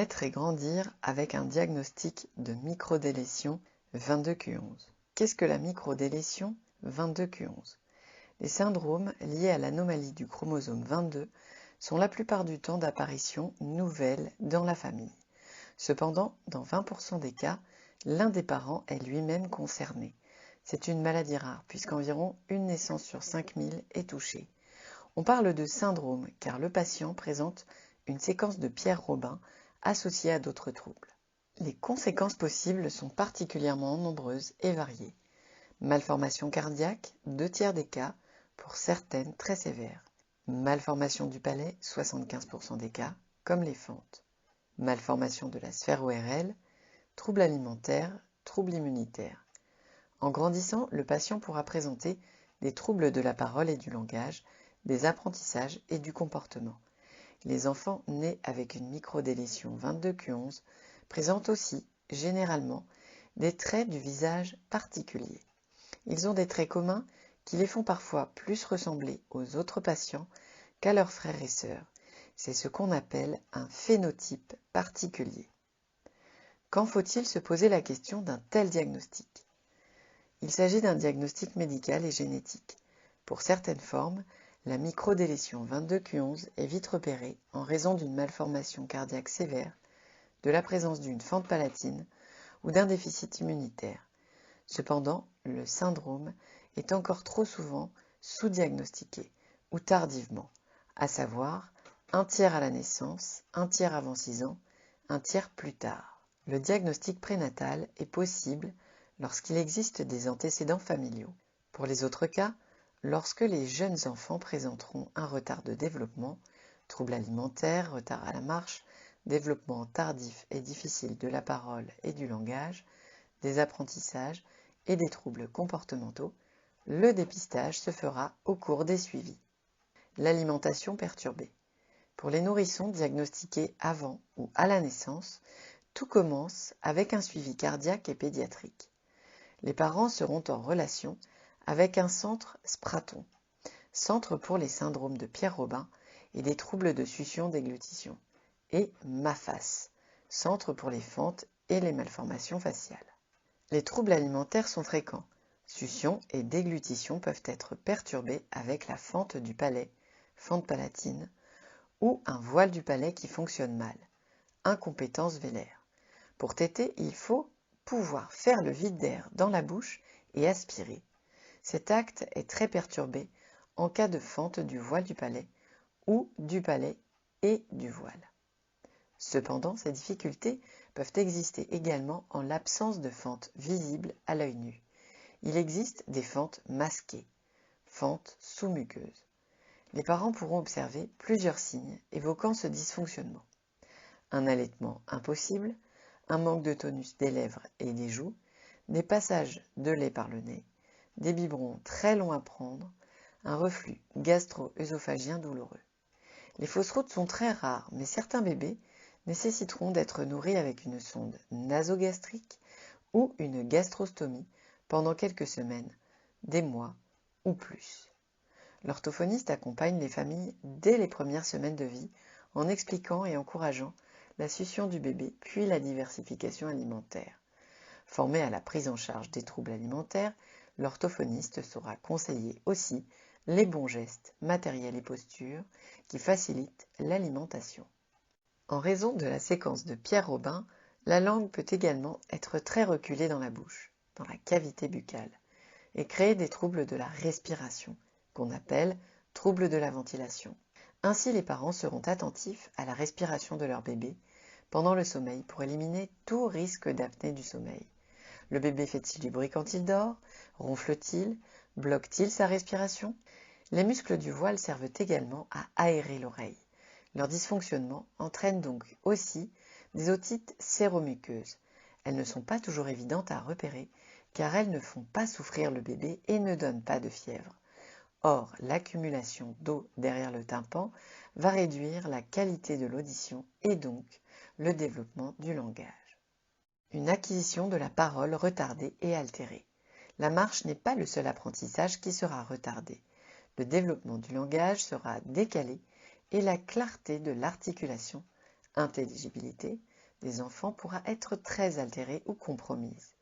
naître et grandir avec un diagnostic de microdélétion 22q11. Qu'est-ce que la microdélétion 22q11? Les syndromes liés à l'anomalie du chromosome 22 sont la plupart du temps d'apparition nouvelle dans la famille. Cependant, dans 20% des cas, l'un des parents est lui-même concerné. C'est une maladie rare puisqu'environ une naissance sur 5000 est touchée. On parle de syndrome car le patient présente une séquence de Pierre Robin associée à d'autres troubles. Les conséquences possibles sont particulièrement nombreuses et variées. Malformation cardiaque, 2/3 des cas, pour certaines très sévères. Malformation du palais, 75% des cas, comme les fentes. Malformation de la sphère ORL, troubles alimentaires, troubles immunitaires. En grandissant, le patient pourra présenter des troubles de la parole et du langage, des apprentissages et du comportement. Les enfants nés avec une microdélétion 22q11 présentent aussi, généralement, des traits du visage particuliers. Ils ont des traits communs qui les font parfois plus ressembler aux autres patients qu'à leurs frères et sœurs. C'est ce qu'on appelle un phénotype particulier. Quand faut-il se poser la question d'un tel diagnostic? Il s'agit d'un diagnostic médical et génétique. Pour certaines formes, la microdélétion 22q11 est vite repérée en raison d'une malformation cardiaque sévère, de la présence d'une fente palatine ou d'un déficit immunitaire. Cependant, le syndrome est encore trop souvent sous-diagnostiqué ou tardivement, à savoir 1/3 à la naissance, 1/3 avant 6 ans, 1/3 plus tard. Le diagnostic prénatal est possible lorsqu'il existe des antécédents familiaux. Pour les autres cas, lorsque les jeunes enfants présenteront un retard de développement, troubles alimentaires, retard à la marche, développement tardif et difficile de la parole et du langage, des apprentissages et des troubles comportementaux, le dépistage se fera au cours des suivis. L'alimentation perturbée. Pour les nourrissons diagnostiqués avant ou à la naissance, tout commence avec un suivi cardiaque et pédiatrique. Les parents seront en relation avec un centre Spraton, centre pour les syndromes de Pierre Robin et des troubles de succion-déglutition, et MAFAS, centre pour les fentes et les malformations faciales. Les troubles alimentaires sont fréquents. Succion et déglutition peuvent être perturbés avec la fente du palais, fente palatine, ou un voile du palais qui fonctionne mal, incompétence vélaire. Pour téter, il faut pouvoir faire le vide d'air dans la bouche et aspirer. Cet acte est très perturbé en cas de fente du voile du palais ou du palais et du voile. Cependant, ces difficultés peuvent exister également en l'absence de fente visible à l'œil nu. Il existe des fentes masquées, fentes sous-muqueuses. Les parents pourront observer plusieurs signes évoquant ce dysfonctionnement. Un allaitement impossible, un manque de tonus des lèvres et des joues, des passages de lait par le nez, des biberons très longs à prendre, un reflux gastro-œsophagien douloureux. Les fausses routes sont très rares, mais certains bébés nécessiteront d'être nourris avec une sonde nasogastrique ou une gastrostomie pendant quelques semaines, des mois ou plus. L'orthophoniste accompagne les familles dès les premières semaines de vie en expliquant et encourageant la succion du bébé puis la diversification alimentaire. Formé à la prise en charge des troubles alimentaires, l'orthophoniste saura conseiller aussi les bons gestes, matériels et postures qui facilitent l'alimentation. En raison de la séquence de Pierre Robin, la langue peut également être très reculée dans la bouche, dans la cavité buccale, et créer des troubles de la respiration, qu'on appelle troubles de la ventilation. Ainsi, les parents seront attentifs à la respiration de leur bébé pendant le sommeil pour éliminer tout risque d'apnée du sommeil. Le bébé fait-il du bruit quand il dort? Ronfle-t-il? Bloque-t-il sa respiration? Les muscles du voile servent également à aérer l'oreille. Leur dysfonctionnement entraîne donc aussi des otites séromuqueuses. Elles ne sont pas toujours évidentes à repérer car elles ne font pas souffrir le bébé et ne donnent pas de fièvre. Or, l'accumulation d'eau derrière le tympan va réduire la qualité de l'audition et donc le développement du langage. Une acquisition de la parole retardée et altérée. La marche n'est pas le seul apprentissage qui sera retardé. Le développement du langage sera décalé et la clarté de l'articulation, intelligibilité, des enfants pourra être très altérée ou compromise.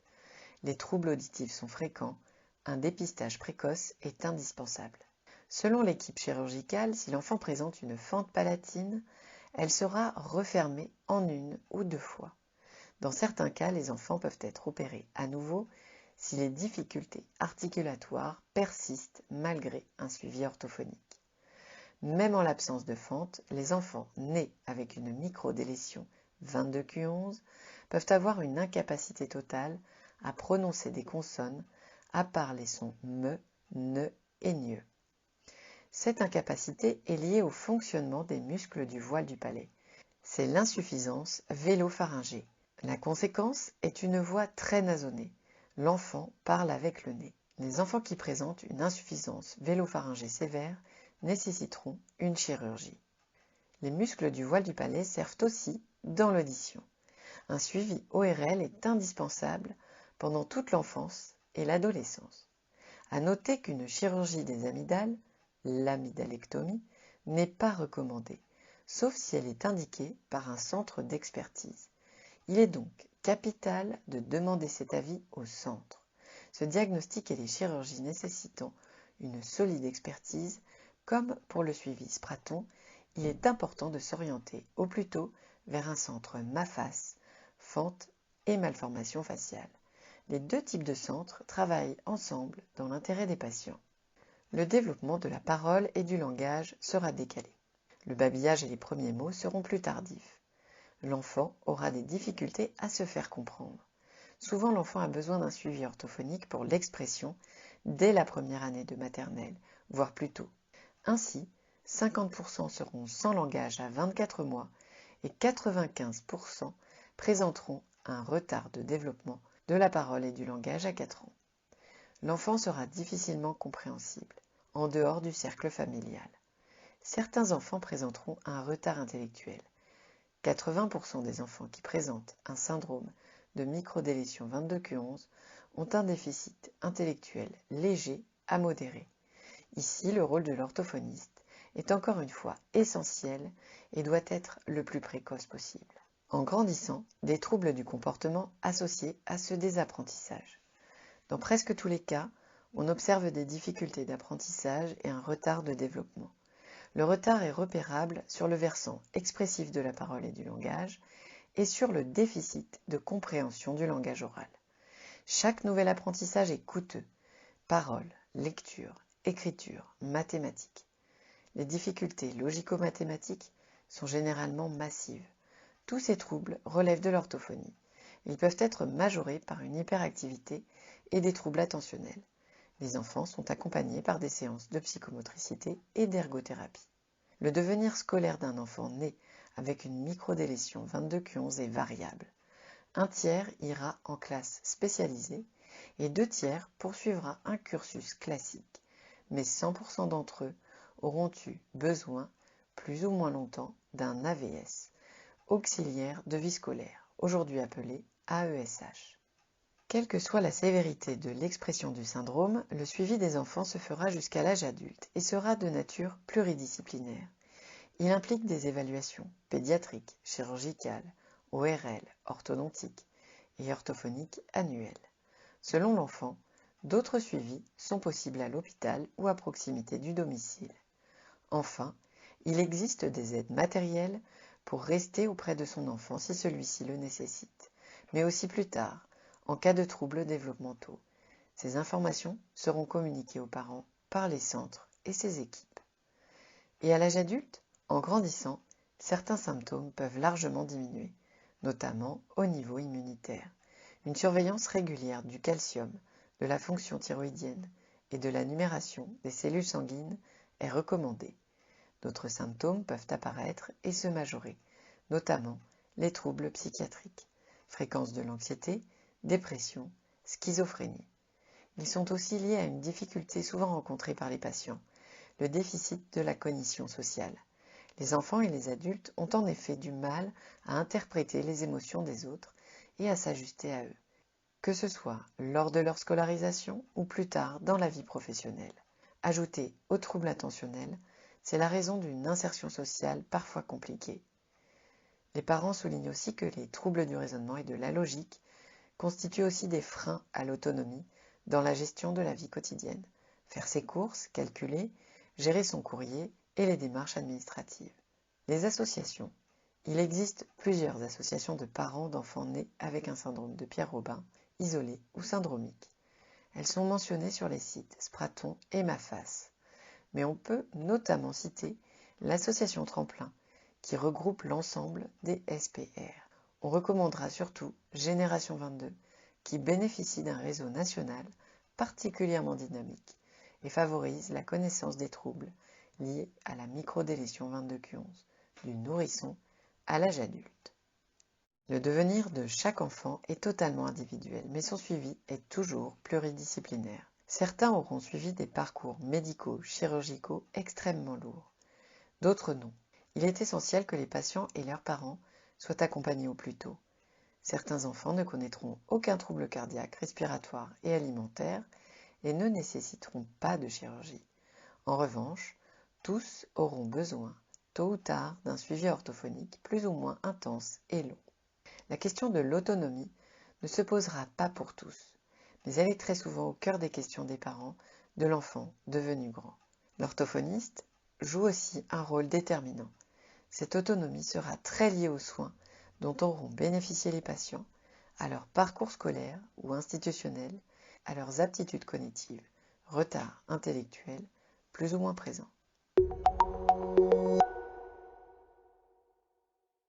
Les troubles auditifs sont fréquents, un dépistage précoce est indispensable. Selon l'équipe chirurgicale, si l'enfant présente une fente palatine, elle sera refermée en 1 ou 2 fois. Dans certains cas, les enfants peuvent être opérés à nouveau si les difficultés articulatoires persistent malgré un suivi orthophonique. Même en l'absence de fente, les enfants nés avec une microdélétion 22q11 peuvent avoir une incapacité totale à prononcer des consonnes à part les sons me, ne et nye. Cette incapacité est liée au fonctionnement des muscles du voile du palais. C'est l'insuffisance vélopharyngée. La conséquence est une voix très nasonnée. L'enfant parle avec le nez. Les enfants qui présentent une insuffisance vélopharyngée sévère nécessiteront une chirurgie. Les muscles du voile du palais servent aussi dans l'audition. Un suivi ORL est indispensable pendant toute l'enfance et l'adolescence. À noter qu'une chirurgie des amygdales, l'amygdalectomie, n'est pas recommandée, sauf si elle est indiquée par un centre d'expertise. Il est donc capital de demander cet avis au centre. Ce diagnostic et les chirurgies nécessitant une solide expertise, comme pour le suivi Spraton, il est important de s'orienter au plus tôt vers un centre MAFAS, fente et malformation faciale. Les 2 types de centres travaillent ensemble dans l'intérêt des patients. Le développement de la parole et du langage sera décalé. Le babillage et les premiers mots seront plus tardifs. L'enfant aura des difficultés à se faire comprendre. Souvent, l'enfant a besoin d'un suivi orthophonique pour l'expression dès la première année de maternelle, voire plus tôt. Ainsi, 50% seront sans langage à 24 mois et 95% présenteront un retard de développement de la parole et du langage à 4 ans. L'enfant sera difficilement compréhensible, en dehors du cercle familial. Certains enfants présenteront un retard intellectuel. 80% des enfants qui présentent un syndrome de microdélétion 22q11 ont un déficit intellectuel léger à modéré. Ici, le rôle de l'orthophoniste est encore une fois essentiel et doit être le plus précoce possible. En grandissant, des troubles du comportement associés à ce désapprentissage. Dans presque tous les cas, on observe des difficultés d'apprentissage et un retard de développement. Le retard est repérable sur le versant expressif de la parole et du langage et sur le déficit de compréhension du langage oral. Chaque nouvel apprentissage est coûteux. Parole, lecture, écriture, mathématiques. Les difficultés logico-mathématiques sont généralement massives. Tous ces troubles relèvent de l'orthophonie. Ils peuvent être majorés par une hyperactivité et des troubles attentionnels. Les enfants sont accompagnés par des séances de psychomotricité et d'ergothérapie. Le devenir scolaire d'un enfant né avec une microdélétion 22q11 est variable. Un tiers ira en classe spécialisée et 2 tiers poursuivra un cursus classique, mais 100% d'entre eux auront eu besoin, plus ou moins longtemps, d'un AVS, auxiliaire de vie scolaire, aujourd'hui appelé AESH. Quelle que soit la sévérité de l'expression du syndrome, le suivi des enfants se fera jusqu'à l'âge adulte et sera de nature pluridisciplinaire. Il implique des évaluations pédiatriques, chirurgicales, ORL, orthodontiques et orthophoniques annuelles. Selon l'enfant, d'autres suivis sont possibles à l'hôpital ou à proximité du domicile. Enfin, il existe des aides matérielles pour rester auprès de son enfant si celui-ci le nécessite, mais aussi plus tard, en cas de troubles développementaux. Ces informations seront communiquées aux parents par les centres et ses équipes. Et à l'âge adulte, en grandissant, certains symptômes peuvent largement diminuer, notamment au niveau immunitaire. Une surveillance régulière du calcium, de la fonction thyroïdienne et de la numération des cellules sanguines est recommandée. D'autres symptômes peuvent apparaître et se majorer, notamment les troubles psychiatriques, fréquence de l'anxiété, dépression, schizophrénie. Ils sont aussi liés à une difficulté souvent rencontrée par les patients, le déficit de la cognition sociale. Les enfants et les adultes ont en effet du mal à interpréter les émotions des autres et à s'ajuster à eux, que ce soit lors de leur scolarisation ou plus tard dans la vie professionnelle. Ajouté aux troubles attentionnels, c'est la raison d'une insertion sociale parfois compliquée. Les parents soulignent aussi que les troubles du raisonnement et de la logique constituent aussi des freins à l'autonomie dans la gestion de la vie quotidienne. Faire ses courses, calculer, gérer son courrier et les démarches administratives. Les associations. Il existe plusieurs associations de parents d'enfants nés avec un syndrome de Pierre-Robin, isolé ou syndromique. Elles sont mentionnées sur les sites Spraton et MAFAS. Mais on peut notamment citer l'association Tremplin, qui regroupe l'ensemble des SPR. On recommandera surtout Génération 22, qui bénéficie d'un réseau national particulièrement dynamique et favorise la connaissance des troubles liés à la microdélétion 22q11, du nourrisson à l'âge adulte. Le devenir de chaque enfant est totalement individuel, mais son suivi est toujours pluridisciplinaire. Certains auront suivi des parcours médicaux, chirurgicaux extrêmement lourds, d'autres non. Il est essentiel que les patients et leurs parents soient accompagnés au plus tôt. Certains enfants ne connaîtront aucun trouble cardiaque, respiratoire et alimentaire et ne nécessiteront pas de chirurgie. En revanche, tous auront besoin, tôt ou tard, d'un suivi orthophonique plus ou moins intense et long. La question de l'autonomie ne se posera pas pour tous, mais elle est très souvent au cœur des questions des parents de l'enfant devenu grand. L'orthophoniste joue aussi un rôle déterminant. Cette autonomie sera très liée aux soins dont auront bénéficié les patients, à leur parcours scolaire ou institutionnel, à leurs aptitudes cognitives, retards intellectuels plus ou moins présents.